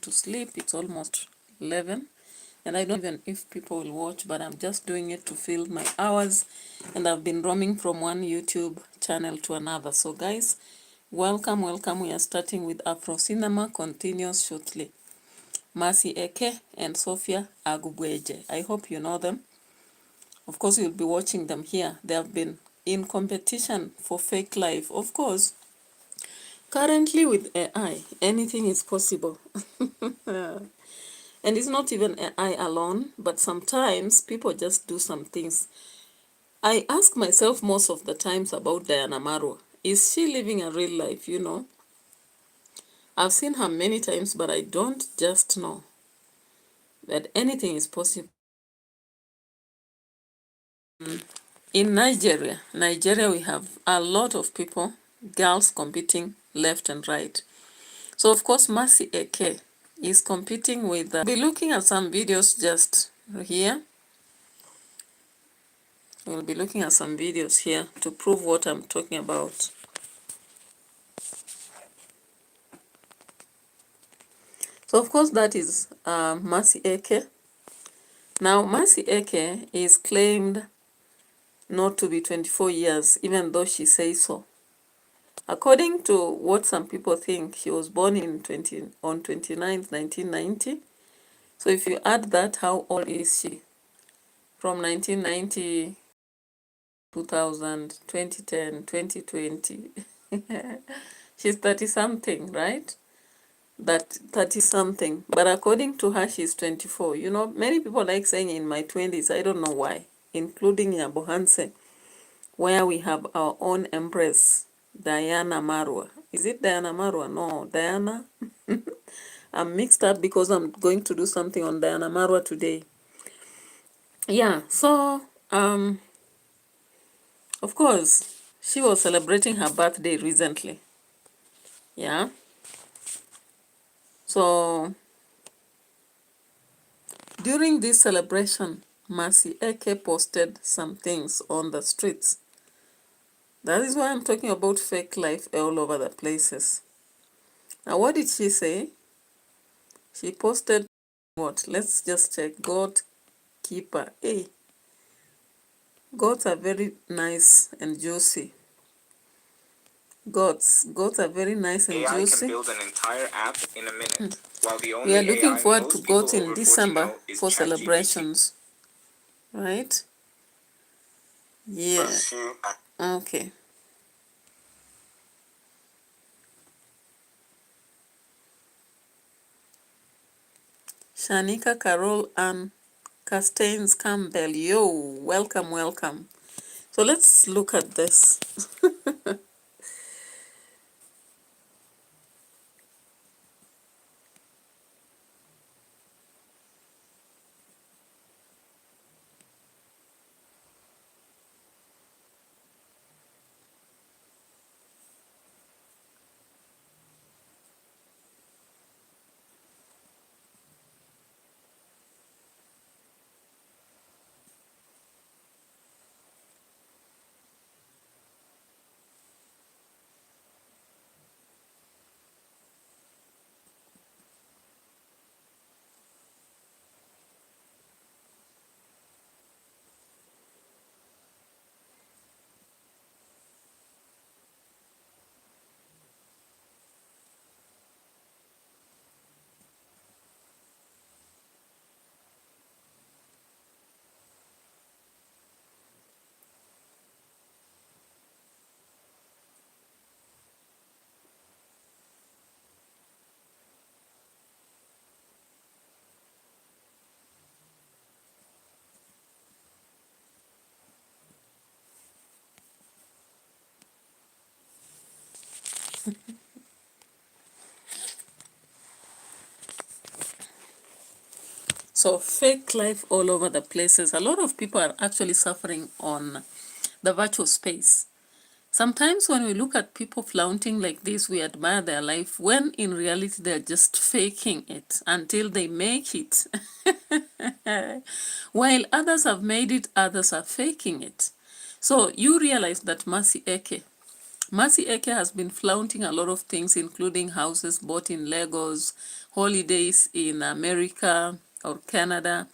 to sleep. It's almost 11. And I don't even if people will watch, but I'm just doing it to fill my hours. And I've been roaming from one YouTube channel to another. So guys, welcome, welcome. We are starting with Afro Cinema, continues shortly. Mercy Eke and SOPHIA EGBUEJE. I hope you know them. Of course, you'll be watching them here. They have been in competition for fake life. Of course, currently with AI, anything is possible. And it's not even AI alone, but sometimes people just do some things. I ask myself most of the times about Diana MARWA. Is she living a real life, you know? I've seen her many times, but I don't just know that anything is possible. In Nigeria, we have a lot of people, girls competing left and right. So of course, Mercy Eke is competing with, we'll be looking at some videos just here. We'll be looking at some videos here to prove what I'm talking about. So of course, that is Mercy Eke. Now, Mercy Eke is claimed not to be 24 years, even though she says so. According to what some people think, she was born on 29th, 1990. So if you add that, how old is she? From 1990, 2000, 2010, 2020. She's 30-something, right? That 30-something. But according to her, she's 24. You know, many people like saying in my 20s. I don't know why, including Yabo Hansen, where we have our own empress, Diana MARWA. Is it Diana MARWA? No, Diana. I'm mixed up because I'm going to do something on Diana MARWA today. Yeah, so, of course, she was celebrating her birthday recently. Yeah. So, during this celebration, Mercy Eke posted some things on the streets. That is why I'm talking about fake life all over the places. Now, what did she say? She posted what? Let's just check. God keeper. Hey, goats are very nice and juicy. Goats are very nice and AI juicy. can build an entire app in a minute. While the only We are looking AI forward to most goats people in over 40 December know is for ChatGPT. celebrations. Right? Yeah. Okay. Shanika Carol and Castains Campbell. Yo, welcome, welcome. So let's look at this. So fake life all over the places. A lot of people are actually suffering on the virtual space. Sometimes when we look at people flaunting like this, we admire their life, when in reality they're just faking it until they make it. While others have made it, others are faking it. So you realize that Mercy Eke has been flaunting a lot of things, including houses bought in Lagos, holidays in America or Canada,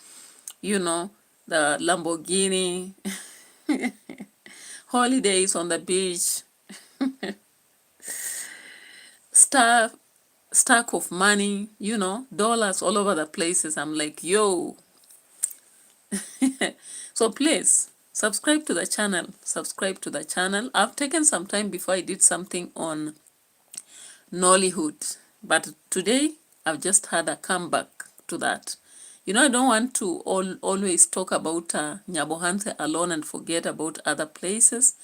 you know, the Lamborghini, holidays on the beach, stuff, stack of money, you know, dollars all over the places. I'm like, yo. So please subscribe to the channel. Subscribe to the channel. I've taken some time before I did something on Nollywood, but today I've just had a comeback to that. You know, I don't want to always talk about Nyabohanse alone and forget about other places.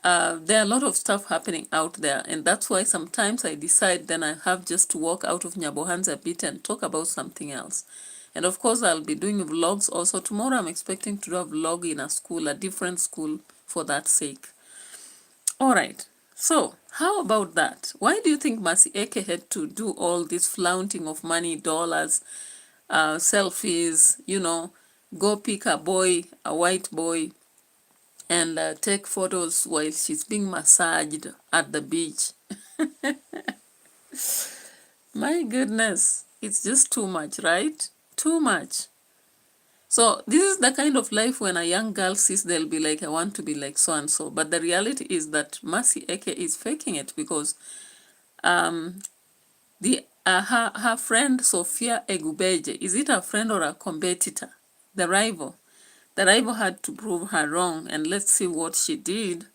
There are a lot of stuff happening out there, and that's why sometimes I decide then I have just to walk out of Nyabohanse a bit and talk about something else. And of course, I'll be doing vlogs also. Tomorrow I'm expecting to do a vlog in a school, a different school, for that sake. All right. So how about that? Why do you think Mercy Eke had to do all this flaunting of money, dollars, selfies, you know, go pick a boy, a white boy, and take photos while she's being massaged at the beach? My goodness, it's just too much, right? Too much. So this is the kind of life when a young girl sees, they'll be like, I want to be like so and so. But the reality is that Mercy Eke is faking it, because her friend SOPHIA EGBUEJE, is it a friend or a competitor? The rival. The rival had to prove her wrong, and let's see what she did.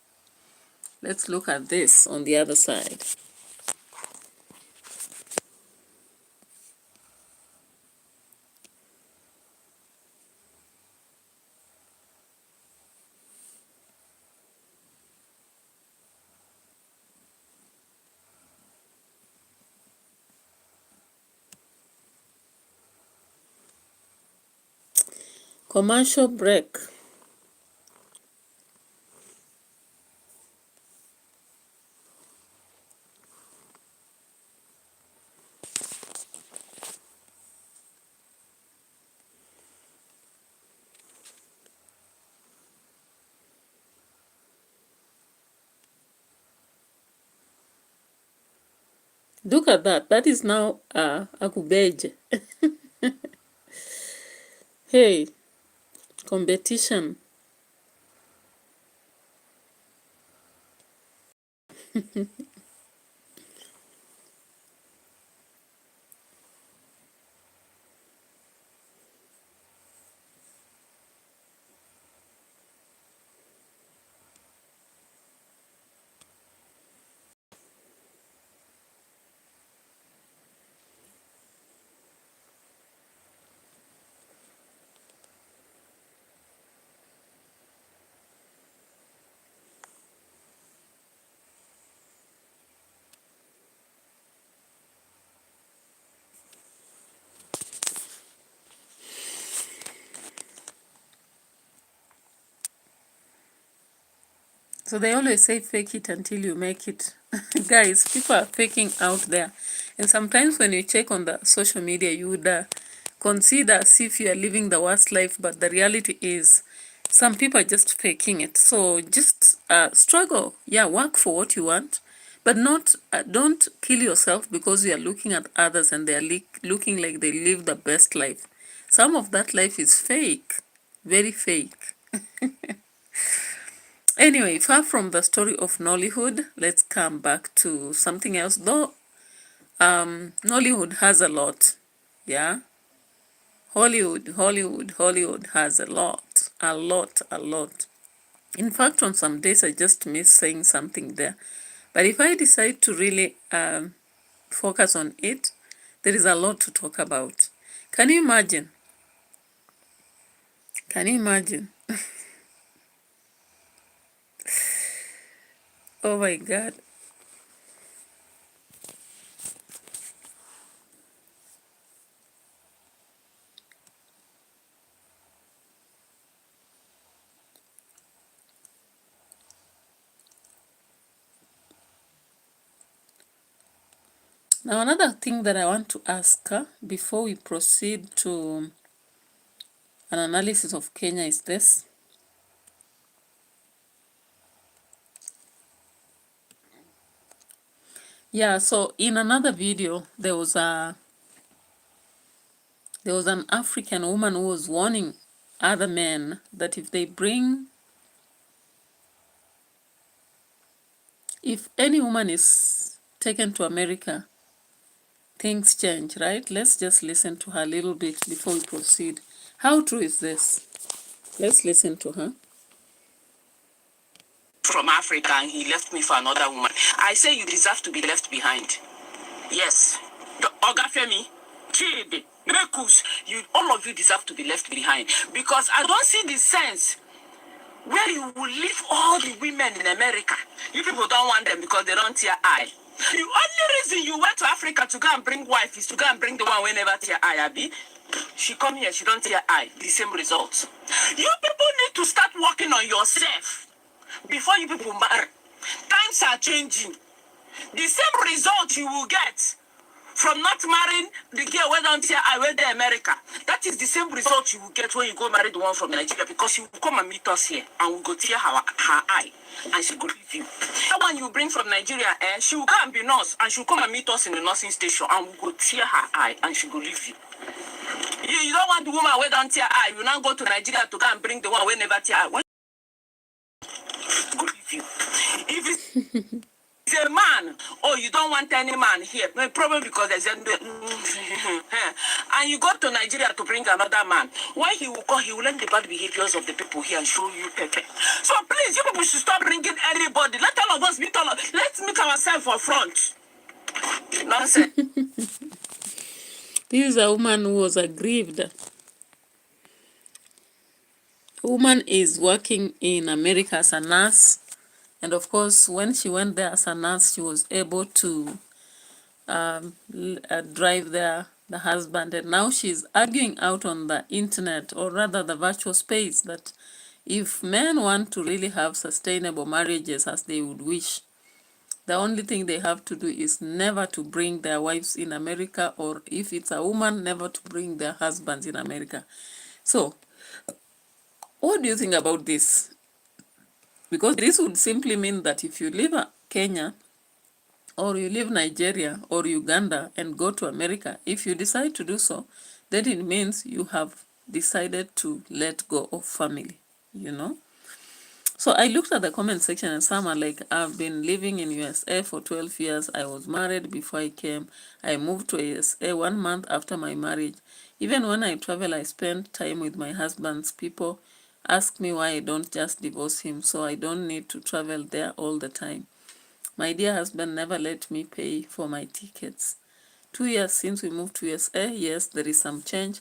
Let's look at this on the other side. Commercial break. Look at that. That is now EGBUEJE. Hey, competition. So they always say fake it until you make it. Guys, people are faking out there. And sometimes when you check on the social media, you would consider as if you are living the worst life, but the reality is some people are just faking it. So just struggle. Yeah, work for what you want, but don't kill yourself because you are looking at others and they are looking like they live the best life. Some of that life is fake, very fake. Anyway, far from the story of Nollywood, let's come back to something else. Though Nollywood has a lot, yeah. Hollywood has a lot, a lot, a lot. In fact, on some days I just miss saying something there. But if I decide to really focus on it, there is a lot to talk about. Can you imagine? Can you imagine? Oh my God. Now, another thing that I want to ask before we proceed to an analysis of Kenya is this. Yeah, so in another video, there was a There was an African woman who was warning other men that if any woman is taken to America, things change, right? Let's just listen to her a little bit before we proceed. How true is this? Let's listen to her. From Africa and he left me for another woman. I say you deserve to be left behind. Yes. The Oga Femi, Chidi, Mekus, all of you deserve to be left behind. Because I don't see the sense where you will leave all the women in America. You people don't want them because they don't tear eye. The only reason you went to Africa to go and bring wife is to go and bring the one whenever tear eye, Abi. She come here, she don't tear eye. The same results. You people need to start working on yourself before you people marry. Times are changing. The same result you will get from not marrying the girl when down here, I went to America. That is the same result you will get when you go marry the one from Nigeria, because she will come and meet us here and we'll go tear her eye and she will leave you. That one you bring from Nigeria, she will come and be nurse and she will come and meet us in the nursing station and we'll go tear her eye and she will leave you. You don't want the woman who don't tear eye. You now go to Nigeria to go and bring the one who never tear eye. When go leave you. If it's a man, oh, you don't want any man here. Probably because there's a and you go to Nigeria to bring another man. When he will come, he will learn the bad behaviors of the people here and show you perfect. So please, you people should stop bringing anybody. Let all of us meet all of. Let's meet ourselves for front. Nonsense. This is a woman who was aggrieved. The woman is working in America as a nurse. And of course, when she went there as a nurse, she was able to drive the husband. And now she's arguing out on the internet, or rather the virtual space, that if men want to really have sustainable marriages as they would wish, the only thing they have to do is never to bring their wives in America, or if it's a woman, never to bring their husbands in America. So, what do you think about this? Because this would simply mean that if you leave Kenya, or you leave Nigeria or Uganda and go to America, if you decide to do so, then it means you have decided to let go of family, you know? So I looked at the comment section and some are like, I've been living in USA for 12 years. I was married before I came. I moved to USA 1 month after my marriage. Even when I travel, I spend time with my husband's people. Ask me why I don't just divorce him so I don't need to travel there all the time. My dear husband never let me pay for my tickets. 2 years since we moved to USA, yes, there is some change,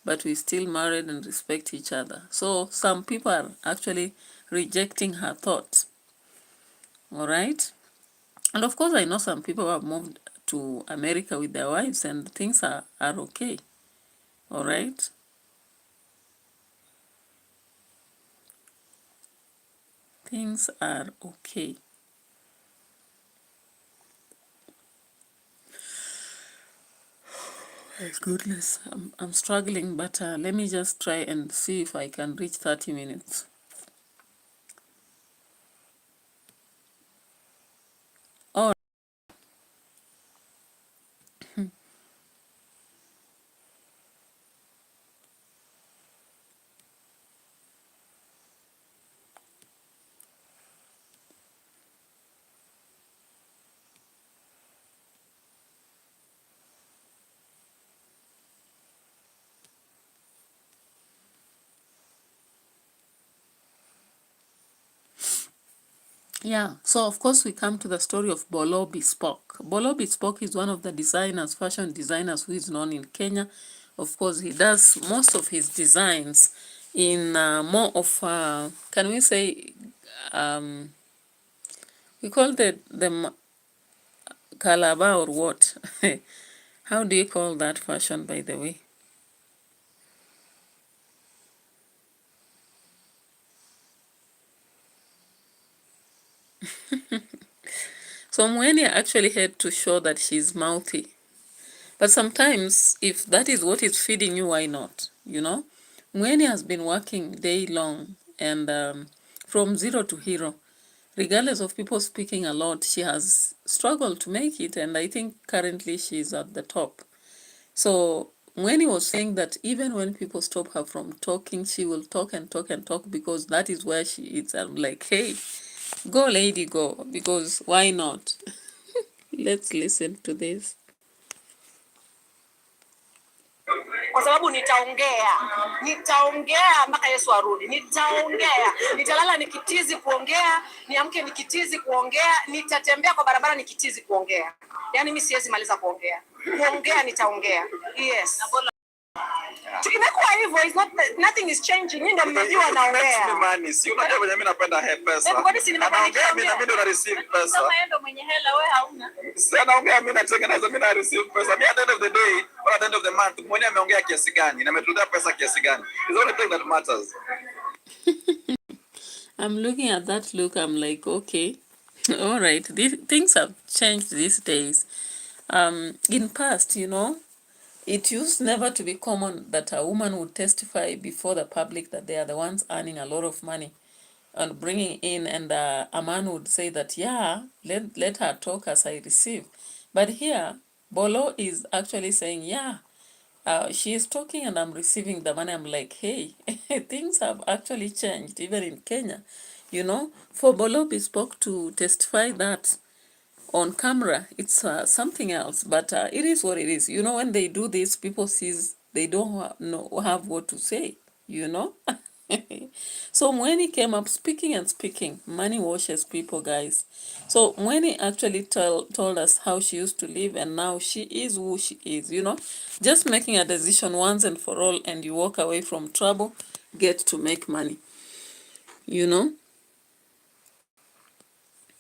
but we still married and respect each other. So some people are actually rejecting her thoughts. All right? And of course, I know some people have moved to America with their wives and things are okay. All right? Things are okay. My goodness, I'm struggling, but let me just try and see if I can reach 30 minutes. Oh, yeah, so of course we come to the story of Bollo Bespoke. Bollo Bespoke is one of the designers, fashion designers, who is known in Kenya. Of course, he does most of his designs in more of, can we say, we call the Calabar or what? How do you call that fashion, by the way? So Mwenia actually had to show that she's mouthy. But sometimes, if that is what is feeding you, why not? You know? Mwenia has been working day long and from zero to hero. Regardless of people speaking a lot, she has struggled to make it, and I think currently she's at the top. So when he was saying that even when people stop her from talking, she will talk and talk and talk because that is where she is. I'm like, hey, go lady, go, because why not? Let's listen to this. Kwa sababu nitaongea mpaka Yesu arudi. Nitalala nikitizi kuongea, niamke nikitizi kuongea, nitatembea kwa barabara nikitizi kuongea. Yaani mimi siwezi maliza kuongea. Nitaongea. Yes. Imekuwa hivyo, is not nothing is changing. Mimi ndo mmejua naongea. Si unajua venye mimi napenda pesa. Anaongea mimi na mimi ndo na receive pesa. Kama yeye ndo mwenye hela wewe hauna. Si anaongea mimi natengeneza mimi na receive pesa. At the end of the day, or at the end of the month, mwenye ameongea kiasi gani na ametulia pesa kiasi gani. It's the only thing that matters. I'm looking at that look, I'm like, okay. All right. Things have changed these days. In past, you know, it used never to be common that a woman would testify before the public that they are the ones earning a lot of money and bringing in, and a man would say that, yeah, let her talk as I receive. But here, Bollo is actually saying, yeah, she is talking and I'm receiving the money. I'm like, hey, things have actually changed, even in Kenya. You know, for Bollo Bespoke to testify that on camera, it's something else, but it is what it is. You know, when they do this, people sees they don't have what to say, you know. So when he came up speaking and speaking, money washes people, guys. So when he actually told us how she used to live and now she is who she is, you know, just making a decision once and for all, and you walk away from trouble, get to make money, you know.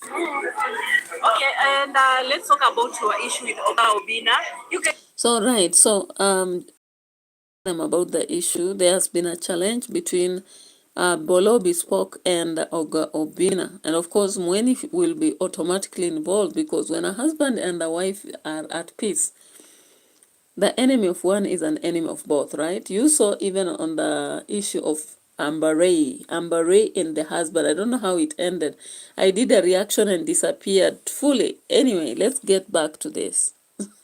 Okay, and let's talk about your issue with Oga Obinna. So right, so about the issue, there has been a challenge between Bollo Bespoke and OGA OBINNA, and of course Mweni will be automatically involved, because when a husband and a wife are at peace, the enemy of one is an enemy of both, right? You saw even on the issue of Amber Ray and the husband. I don't know how it ended. I did a reaction and disappeared fully. Anyway, let's get back to this.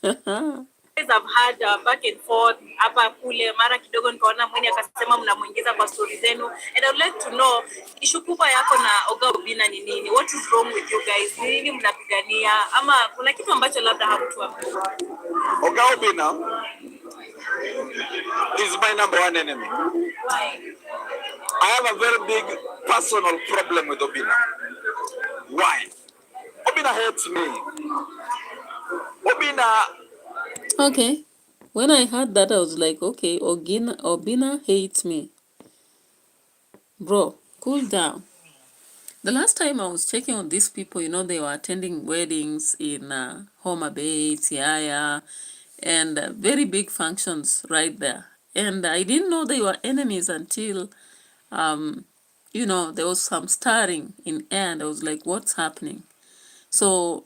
Have had back and forth hapa kule, mara kidogo nikaona Mweni akasema mnamuingiza kwa story zenu, and I would like to know issue kubwa yako na Oga Obinna ni nini? What is wrong with you guys? Ni nini mnapigania, ama kuna kitu ambacho labda hamtuamua? Oga Obinna is my number one enemy. Why? I have a very big personal problem with Obinna. Why? Obinna hates me. Obinna. Okay. When I heard that, I was like, okay, Obinna hates me. Bro, cool down. The last time I was checking on these people, you know, they were attending weddings in Homa Bay, Siaya, and very big functions right there. And I didn't know they were enemies until, you know, there was some stirring in air, and I was like, what's happening? So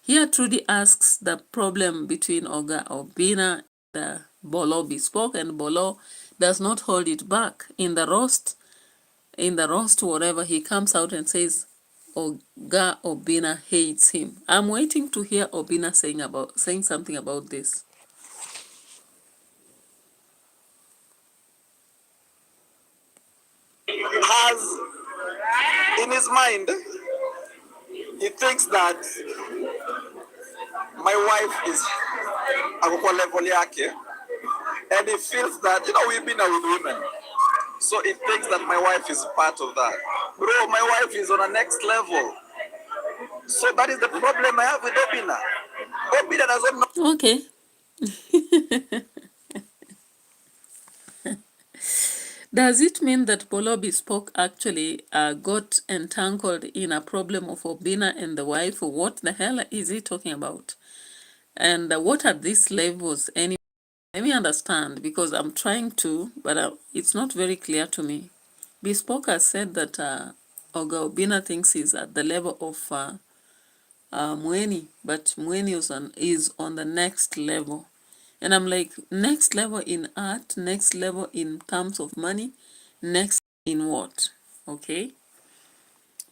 here Trudy asks the problem between Oga Obinna and Bollo Bespoke, and Bollo does not hold it back. In the roast, whatever, he comes out and says Oga Obinna hates him. I'm waiting to hear Obinna saying something about this. Has in his mind, he thinks that my wife is ako level yake, and he feels that, you know, we've been with women, so he thinks that my wife is part of that. Bro, my wife is on a next level. So that is the problem I have with Obinna. Obinna doesn't know. Okay. Does it mean that Bollo Bespoke actually got entangled in a problem of Obinna and the wife? What the hell is he talking about? And what are these levels anyway? Let me understand, because I'm trying to, but it's not very clear to me. Bespoke has said that Oga Obinna thinks he's at the level of Mweni, but Mweni is on the next level. And I'm like, next level in art, next level in terms of money, next in what? Okay?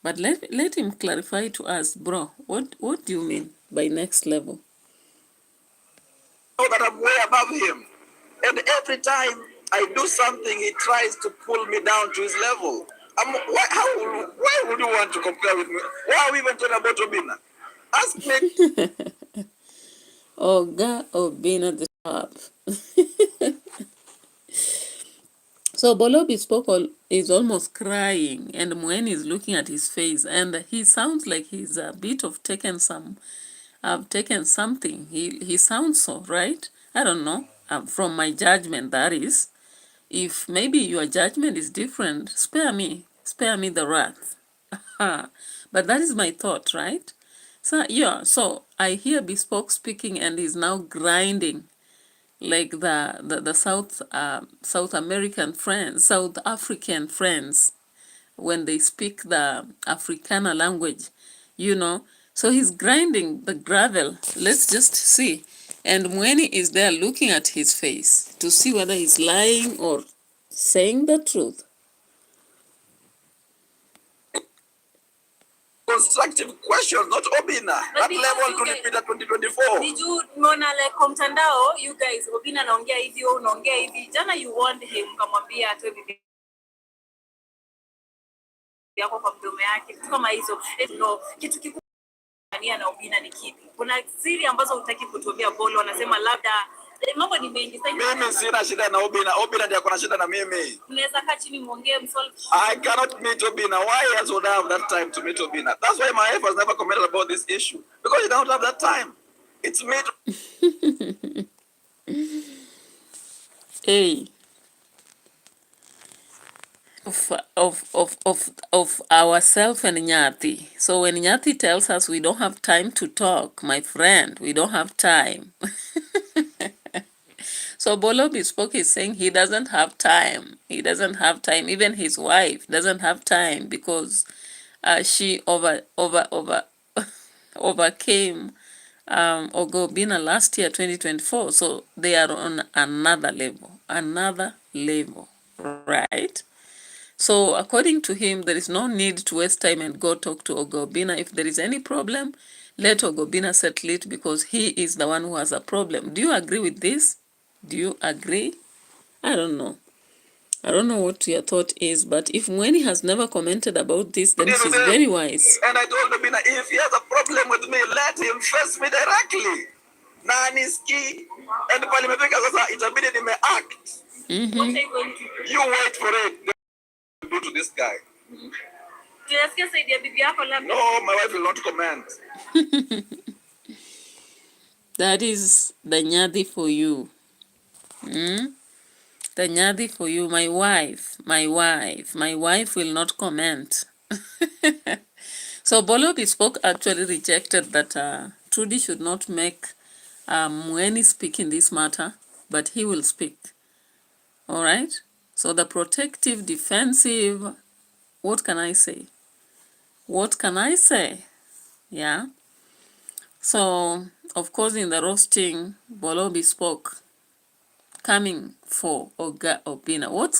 But let him clarify to us, bro, what do you mean by next level? know that I'm way above him. And every time I do something, he tries to pull me down to his level. Why would you want to compare with me? Why are we even talking about Obinna? Ask me. Oga Obinna the top. So Bollo is almost crying, and Mweni is looking at his face, and he sounds like he's a bit of taken something. He sounds so, right? I don't know. From my judgment, that is. If maybe your judgment is different, spare me the wrath. But that is my thought, right? So yeah, so I hear Bespoke speaking, and he's now grinding like the South American friends, South African friends, when they speak the Africana language, you know. So he's grinding the gravel. Let's just see. And Mweni is there looking at his face to see whether he's lying or saying the truth. Constructive questions, not Obinna. That level to repeat at 2024. Did you mona like komtandao, you guys, Obinna naongea hivi, unaongea hivi. Jana you warned him, kamwambia atoe bibi yako kwa mdomo yake. Kitu kama hizo. No, kitu kikubwa na Obinna ni kipi? Kuna siri ambazo hutaki kutuambia Bollo, wanasema labda mambo ni mengi sasa. Mimi sina shida na Obinna. Obinna ndiye akona shida na mimi. Mnaweza kaa chini muongee msolve. I cannot meet Obinna. Why else would I have that time to meet Obinna? That's why my wife has never commented about this issue. Because you don't have that time. It's me. Hey. Of ourselves and Nyati. So when Nyati tells us we don't have time to talk, my friend, we don't have time. So Bollo Bespoke is saying he doesn't have time. He doesn't have time. Even his wife doesn't have time because she overcame OGA Obinna last year, 2024. So they are on another level, right? So according to him, there is no need to waste time and go talk to OGA Obinna. If there is any problem, let OGA Obinna settle it because he is the one who has a problem. Do you agree with this? Do you agree? I don't know. I don't know what your thought is, but if Mweni has never commented about this, then she's very wise. And I told Obinna, if he has a problem with me, let him face me directly. Naniski. And Palimepika sasa itabidi nime act. What are you going to do? You wait for it. Do to this guy. No, my wife will not comment. That is the Nyadi for you. The Nyadi for you, my wife will not comment. So Bollo Bespoke actually rejected that Trudy should not make Mweni speak in this matter, but he will speak. All right? So the protective, defensive, what can I say? Yeah. So, of course, in the roasting, Bollo Bespoke coming for OGA Obinna. What's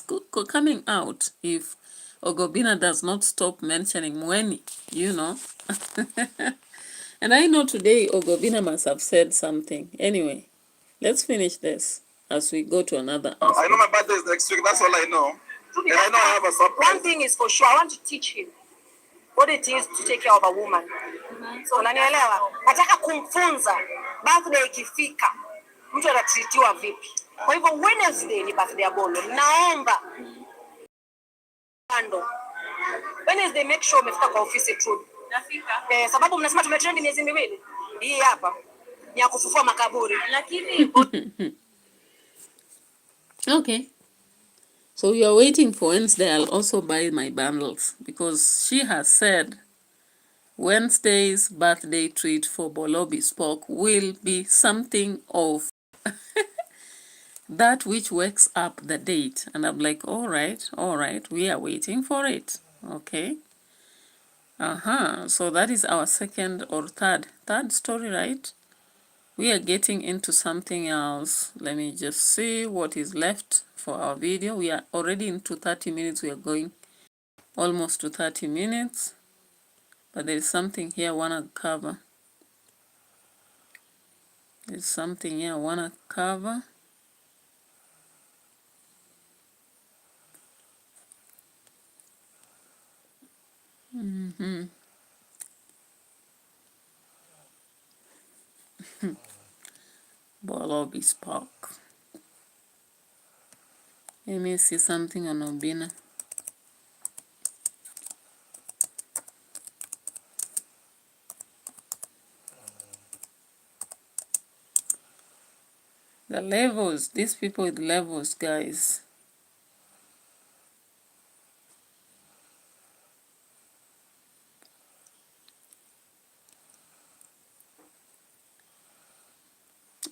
coming out if OGA Obinna does not stop mentioning Mweni, you know? And I know today OGA Obinna must have said something. Anyway, let's finish this as we go to another aspect. I know my birthday is next week. That's all I know. And I know I have a surprise. One thing is for sure, I want to teach him what it is to take care of a woman. So unanielewa? Nataka kumfunza birthday ikifika mtu anatreatiwa vipi. Kwa hivyo Wednesday ni birthday ya Bollo. Naomba Wednesday make sure umefika kwa ofisi tu. Nafika. Sababu mnasema tumetrend miezi miwili. Hii hapa ni ya kufufua makaburi. Lakini Okay. So you are waiting for Wednesday. I'll also buy my bundles because she has said Wednesday's birthday treat for Bollo Bespoke will be something of that which wakes up the date. And I'm like, all right, we are waiting for it. Okay. So that is our second or third story, right? We are getting into something else. Let me just see what is left for our video. We are already into 30 minutes. We are going almost to 30 minutes. But there is something here I want to cover. There's something here I wanna cover. BOLLO bespoke. Let me see something on OBINNA. The levels, these people with levels, guys.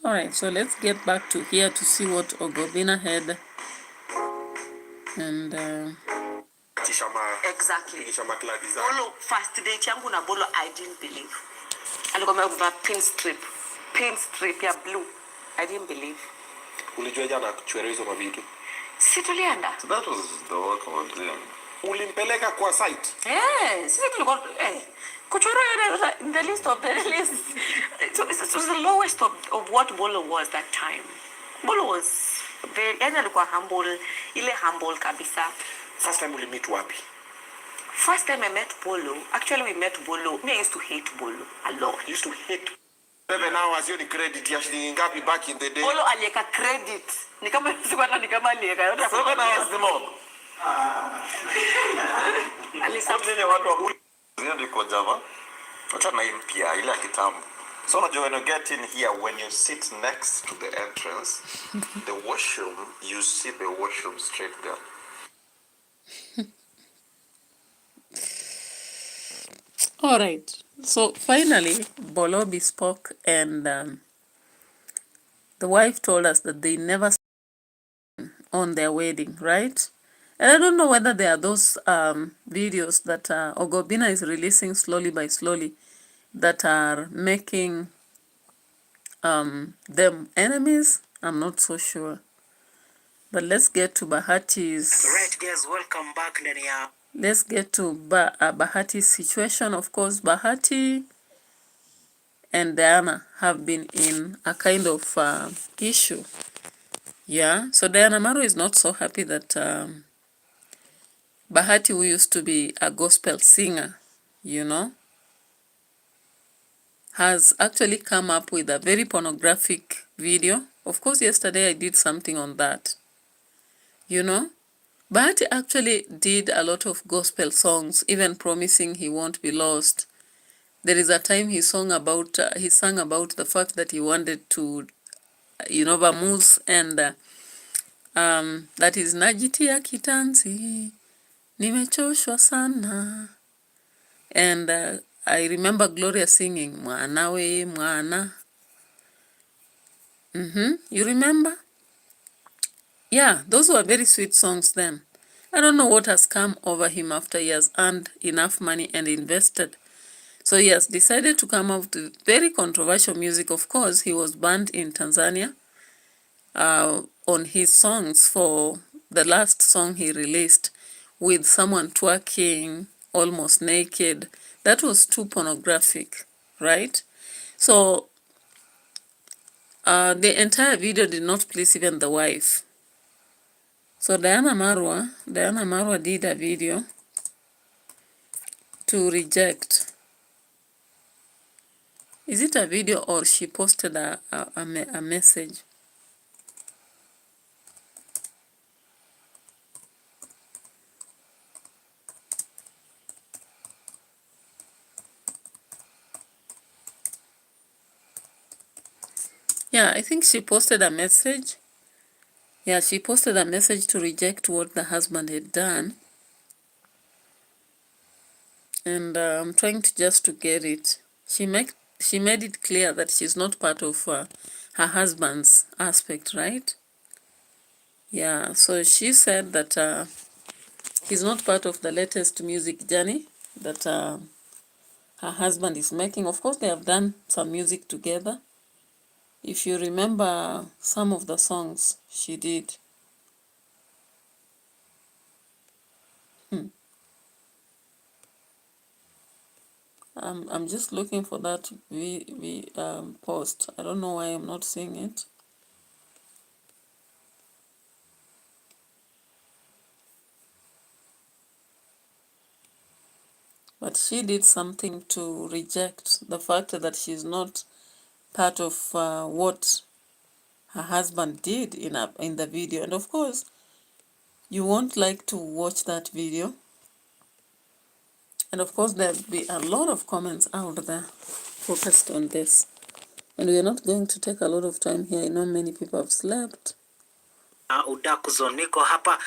Alright, so let's get back to here to see what OBINNA had. And Exactly. Bolo, first date yangu na Bolo, I didn't believe. Alikuwa amevaa pin strip ya blue. I didn't believe. Ulijua jana kuchwera hizo mavitu? Si tulienda. So that was the work of them. Ulimpeleka kwa site? Sisi tulikuwa kuchwera in the list of the list. It was the lowest of what Bolo was that time. Bolo was very, alikuwa humble, ile humble kabisa. First time we meet wapi? First time I met Bolo, actually we met Bolo. Me, I used to hate Bolo a lot. You used to hate 7 hours hiyo ni credit ya shilingi ngapi back in the day? Bolo alieka credit. Ni kama sikwata ni kama alieka. 7 hours the mob. Alisabini watu wa kule. Zio ndiko Java. Acha na impia ile ya kitambo. So unajua when you get in here, when you sit next to the entrance, the washroom, you see the washroom straight there. all right, so finally BOLLO bespoke, and the wife told us that they never on their wedding, right? And I don't know whether there are those videos that OBINNA is releasing slowly by slowly that are making them enemies. I'm not so sure. But let's get to Bahati's. Right, guys, welcome back. Let's get to Bahati's situation. Of course, Bahati and Diana have been in a kind of issue. Yeah, so Diana Marwa is not so happy that Bahati, who used to be a gospel singer, you know, has actually come up with a very pornographic video. Of course, yesterday I did something on that, you know. Bahati actually did a lot of gospel songs, even promising he won't be lost. There is a time he sang about the fact that he wanted to, you know, vamoose, and that is najitia kitanzi, nimechoshwa sana. And I remember Gloria singing, mwana we mwana. You remember? Yeah, those were very sweet songs then. I don't know what has come over him after he has earned enough money and invested. So he has decided to come out with very controversial music. Of course, he was banned in Tanzania on his songs for the last song he released with someone twerking almost naked. That was too pornographic, right? So the entire video did not please even the wife. So Diana Marwa did a video to reject. Is it a video or she posted a message? Yeah, I think she posted a message. Yeah, she posted a message to reject what the husband had done. And I'm trying to just to get it. She made it clear that she's not part of her husband's aspect, right? Yeah, so she said that he's not part of the latest music journey that her husband is making. Of course, they have done some music together. If you remember some of the songs she did. I'm just looking for that post. I don't know why I'm not seeing it. But she did something to reject the fact that she's not part of what her husband did in the video. And of course, you won't like to watch that video. And of course, there'll be a lot of comments out there focused on this. And we're not going to take a lot of time here. I know many people have slept. Udakuzo niko hapa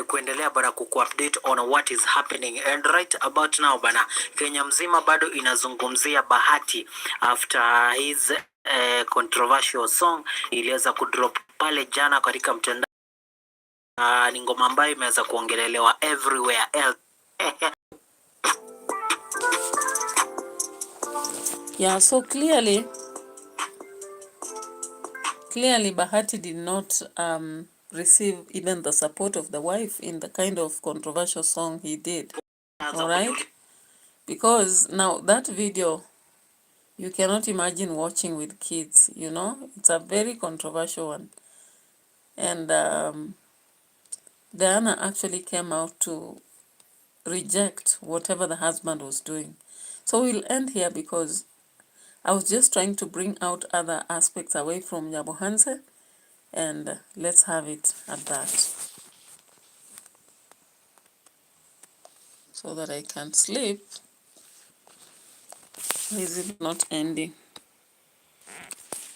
kuendelea bana kukuupdate on what is happening, and right about now bana, Kenya mzima bado inazungumzia Bahati after his controversial song iliweza kudrop pale jana katika mtandao. Ni ngoma ambayo imeweza kuongelelewa everywhere else. Yeah, so clearly Bahati did not receive even the support of the wife in the kind of controversial song he did. All right? Because now that video, you cannot imagine watching with kids, you know? It's a very controversial one. And Diana actually came out to reject whatever the husband was doing. So we'll end here because I was just trying to bring out other aspects away from Nyabohanse, and let's have it at that so that I can sleep. Why is it not ending?